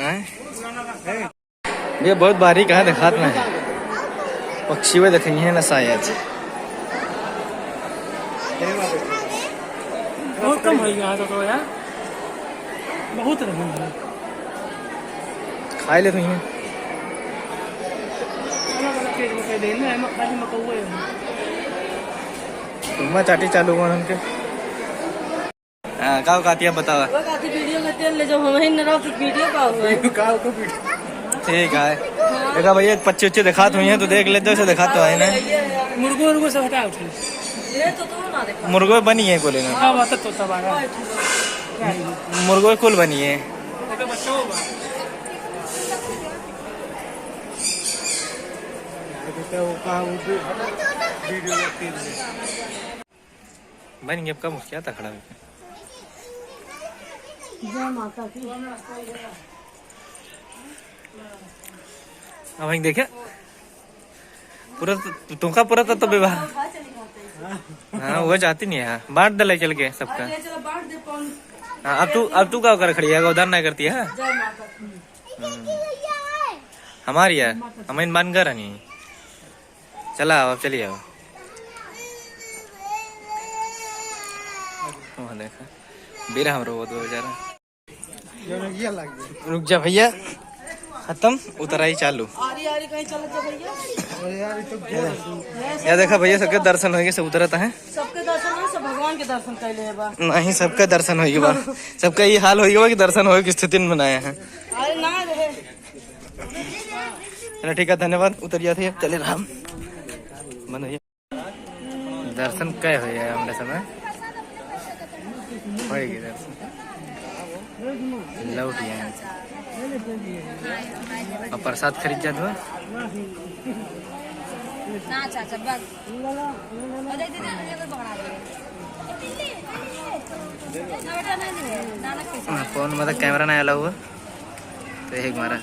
हैं ये बहुत बारीक है देखात में है पक्षी वे देखेंगे है ना शायद बहुत कम हो गया तो यार बहुत रही खाए ले तो ये तुम चाटी चालू हुआ उनके हाँ का कातिया बतावा वीडियो में तेल ले जब हम ही न रहो तो वीडियो का हुआ ठीक है देखा भैया पच्चे उच्चे दिखाते हुई हैं तो देख लेते उसे दिखाते है ना मुर्गो से हटा उठे ये तो ना देखा मुर्गो बनी है बोले ना हाँ बात तो तब आगा मुर्गो कुल बनी है बन गया कब क्या था खड़ा अब देखे पूरा तुमका पूरा तो विवाह हाँ वो जाती नहीं है बांट दे चल के सबका हाँ अब तू क्या कर खड़ी है उधर नहीं करती है हमारी है हम इन मान कर नहीं चला अब चलिए अब देखा बेरा हम रो बेचारा रुक जा भैया खत्म उतराई चालू या देखा भैया सबके दर्शन हो गए सब उतरता है सबके दर्शन है सब भगवान के दर्शन कैले है बा नहीं सबका दर्शन हो गया सबका ये हाल हो गया कि दर्शन हो की स्थिति में बनाया है अरे ना रहे चलो ठीक है धन्यवाद उतरिया थे चले राम बंद भैया दर्शन क्या हो गया हमने समय होएगी दर्शन लौट गया और प्रसाद खरीद जा दो ना चाचा बस अरे दीदी ये तो पकड़ा दे फोन मतलब कैमरा नहीं अलाउ हुआ तो एक मारा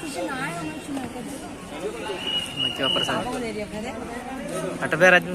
क्या प्रसाद हट पे राजू